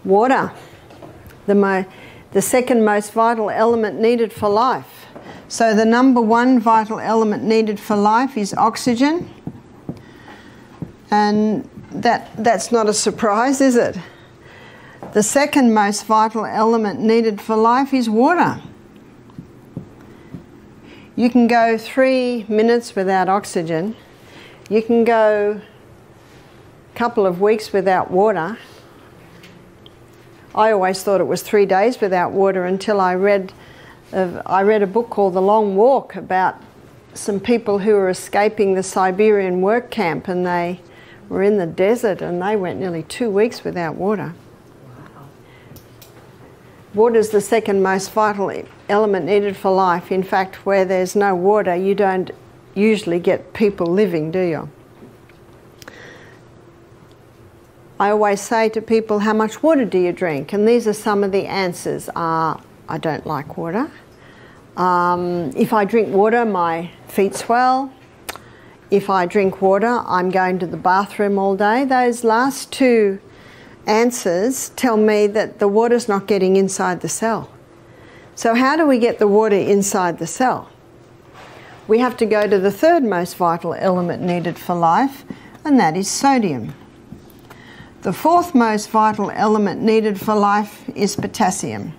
Water, the second most vital element needed for life. So the number one vital element needed for life is oxygen. And that's not a surprise, is it? The second most vital element needed for life is water. You can go 3 minutes without oxygen. You can go a couple of weeks without water. I always thought it was 3 days without water until I read a book called The Long Walk about some people who were escaping the Siberian work camp, and they were in the desert and they went nearly 2 weeks without water. Water is the second most vital element needed for life. In fact, where there's no water, you don't usually get people living, do you? I always say to people, how much water do you drink? And these are some of the answers. I don't like water. If I drink water, my feet swell. If I drink water, I'm going to the bathroom all day. Those last two answers tell me that the water's not getting inside the cell. So how do we get the water inside the cell? We have to go to the third most vital element needed for life, and that is sodium. The fourth most vital element needed for life is potassium.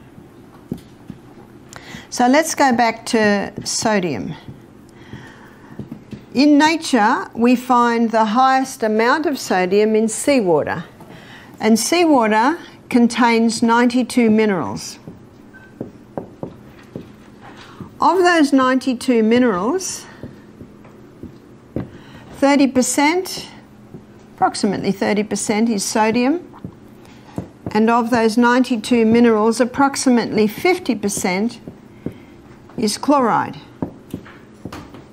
So let's go back to sodium. In nature, we find the highest amount of sodium in seawater. And seawater contains 92 minerals. Of those 92 minerals, 30%, approximately 30% is sodium. And of those 92 minerals, approximately 50% is chloride.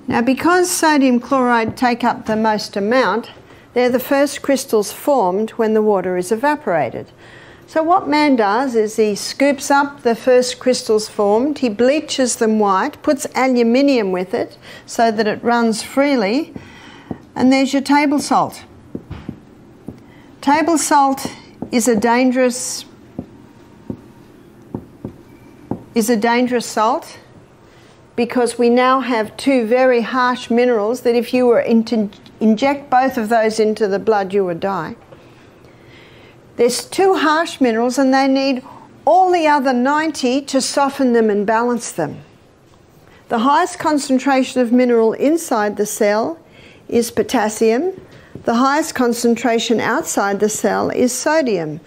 Now, because sodium chloride take up the most amount, they're the first crystals formed when the water is evaporated. So what man does is he scoops up the first crystals formed, he bleaches them white, puts aluminium with it so that it runs freely, and there's your table salt. Table salt is a dangerous salt because we now have two very harsh minerals that if you were to inject both of those into the blood, you would die. There's two harsh minerals and they need all the other 90 to soften them and balance them. The highest concentration of mineral inside the cell is potassium. The highest concentration outside the cell is sodium.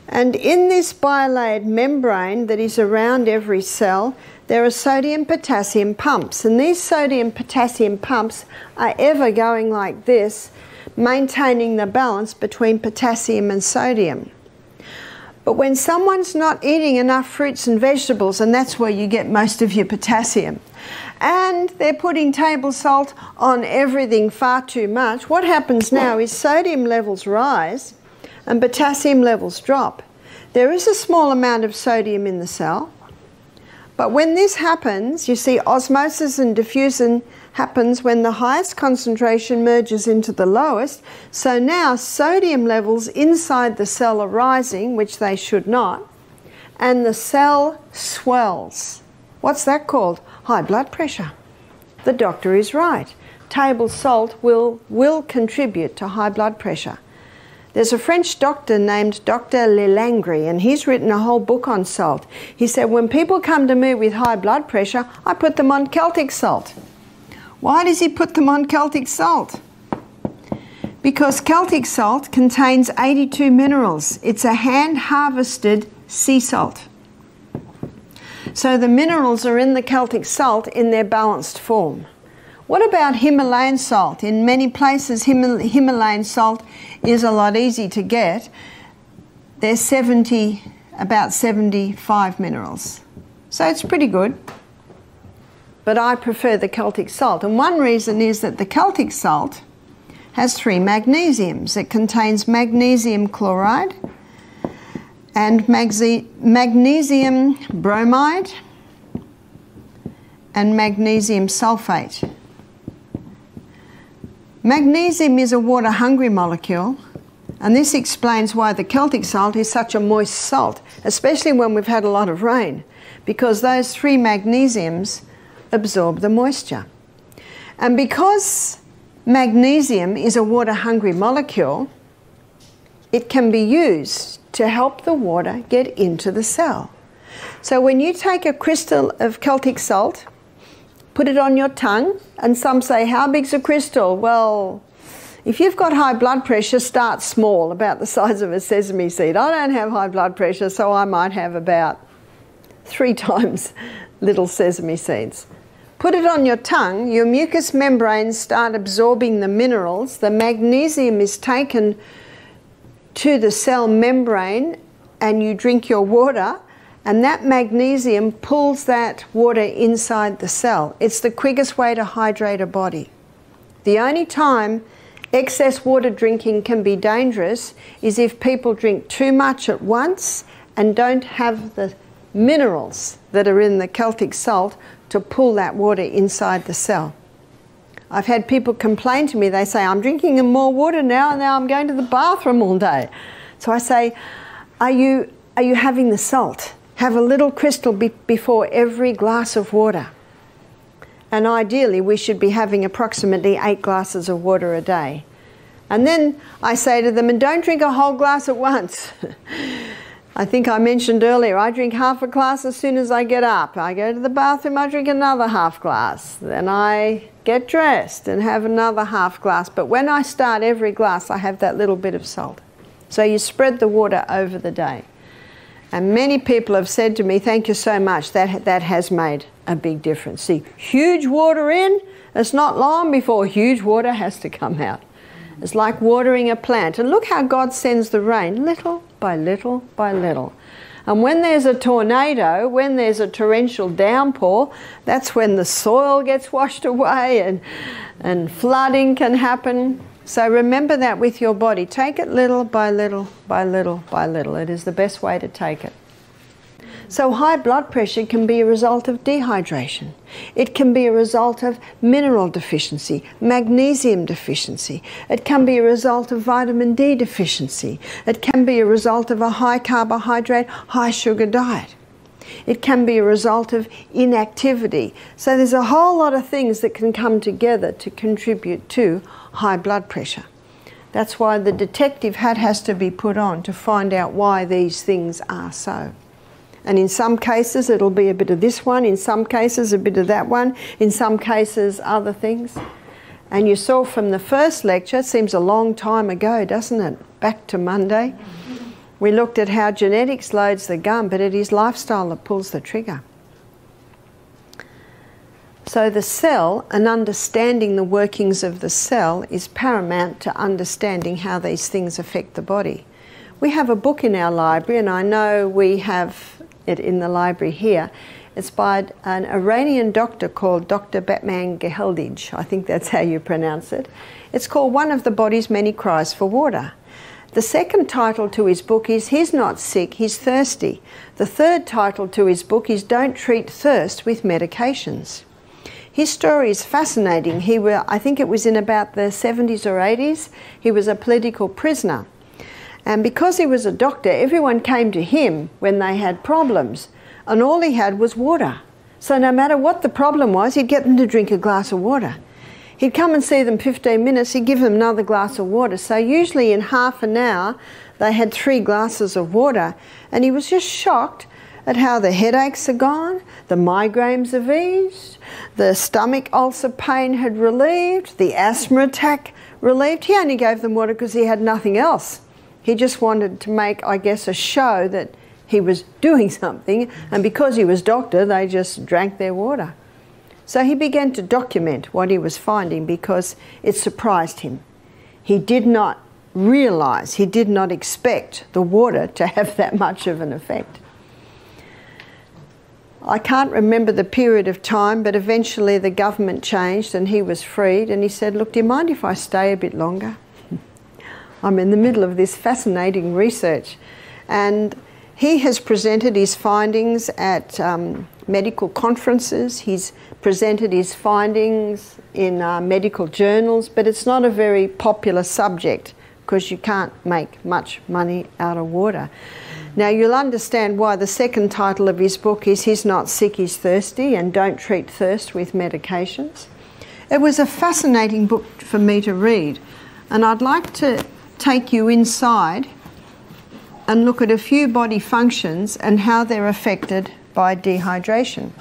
And in this bilayered membrane that is around every cell, there are sodium-potassium pumps. And these sodium-potassium pumps are ever going like this, maintaining the balance between potassium and sodium. But when someone's not eating enough fruits and vegetables, and that's where you get most of your potassium, and they're putting table salt on everything far too much, what happens now is sodium levels rise and potassium levels drop. There is a small amount of sodium in the cell, but when this happens, you see osmosis and diffusion happens when the highest concentration merges into the lowest. So now sodium levels inside the cell are rising, which they should not, and the cell swells. What's that called? High blood pressure. The doctor is right. Table salt will contribute to high blood pressure. There's a French doctor named Dr. Lelangre, and he's written a whole book on salt. He said, when people come to me with high blood pressure, I put them on Celtic salt. Why does he put them on Celtic salt? Because Celtic salt contains 82 minerals. It's a hand-harvested sea salt. So the minerals are in the Celtic salt in their balanced form. What about Himalayan salt? In many places, Himalayan salt is a lot easier to get. There's about 75 minerals. So it's pretty good. But I prefer the Celtic salt. And one reason is that the Celtic salt has 3 magnesiums. It contains magnesium chloride and magnesium bromide and magnesium sulfate. Magnesium is a water-hungry molecule, And this explains why the Celtic salt is such a moist salt, especially when we've had a lot of rain, because those 3 magnesiums absorb the moisture. And because magnesium is a water-hungry molecule, it can be used to help the water get into the cell. So when you take a crystal of Celtic salt, put it on your tongue, and some say, how big's a crystal? Well, if you've got high blood pressure, start small, about the size of a sesame seed. I don't have high blood pressure, so I might have about 3 times little sesame seeds. Put it on your tongue, your mucous membranes start absorbing the minerals, the magnesium is taken to the cell membrane, and you drink your water, and that magnesium pulls that water inside the cell. It's the quickest way to hydrate a body. The only time excess water drinking can be dangerous is if people drink too much at once and don't have the minerals that are in the Celtic salt to pull that water inside the cell. I've had people complain to me, they say, I'm drinking more water now and now I'm going to the bathroom all day. So I say, are you having the salt? Have a little crystal before every glass of water. And ideally we should be having approximately 8 glasses of water a day. And then I say to them, and don't drink a whole glass at once. I think I mentioned earlier, I drink half a glass as soon as I get up. I go to the bathroom, I drink another half glass. Then I get dressed and have another half glass. But when I start every glass, I have that little bit of salt. So you spread the water over the day. And many people have said to me, thank you so much, that has made a big difference. See, huge water in, it's not long before huge water has to come out. It's like watering a plant. And look how God sends the rain, little by little by little. And when there's a tornado, when there's a torrential downpour, that's when the soil gets washed away and flooding can happen. So remember that with your body. Take it little by little by little by little. It is the best way to take it. So high blood pressure can be a result of dehydration. It can be a result of mineral deficiency, magnesium deficiency. It can be a result of vitamin D deficiency. It can be a result of a high carbohydrate, high sugar diet. It can be a result of inactivity. So there's a whole lot of things that can come together to contribute to high blood pressure. That's why the detective hat has to be put on to find out why these things are so. And in some cases it'll be a bit of this one, in some cases a bit of that one, in some cases other things. And you saw from the first lecture, it seems a long time ago, doesn't it? Back to Monday. We looked at how genetics loads the gun, but it is lifestyle that pulls the trigger. So the cell, and understanding the workings of the cell, is paramount to understanding how these things affect the body. We have a book in our library, and I know we have it in the library here. It's by an Iranian doctor called Dr. Batman Geheldij. I think that's how you pronounce it. It's called One of the Body's Many Cries for Water. The second title to his book is He's Not Sick, He's Thirsty. The third title to his book is Don't Treat Thirst with Medications. His story is fascinating. I think it was in about the 70s or 80s. He was a political prisoner. And because he was a doctor, everyone came to him when they had problems. And all he had was water. So no matter what the problem was, he'd get them to drink a glass of water. He'd come and see them 15 minutes, he'd give them another glass of water. So usually in half an hour, they had 3 glasses of water. And he was just shocked at how the headaches are gone, the migraines have eased, the stomach ulcer pain had relieved, the asthma attack relieved. He only gave them water because he had nothing else. He just wanted to make, I guess, a show that he was doing something, and because he was doctor, they just drank their water. So he began to document what he was finding because it surprised him. He did not realize, he did not expect the water to have that much of an effect. I can't remember the period of time, but eventually the government changed and he was freed, and he said, look, do you mind if I stay a bit longer? I'm in the middle of this fascinating research. And he has presented his findings at medical conferences. He's presented his findings in medical journals, but it's not a very popular subject because you can't make much money out of water. Now you'll understand why the second title of his book is He's Not Sick, He's Thirsty, and Don't Treat Thirst with Medications. It was a fascinating book for me to read, and I'd like to take you inside and look at a few body functions and how they're affected by dehydration.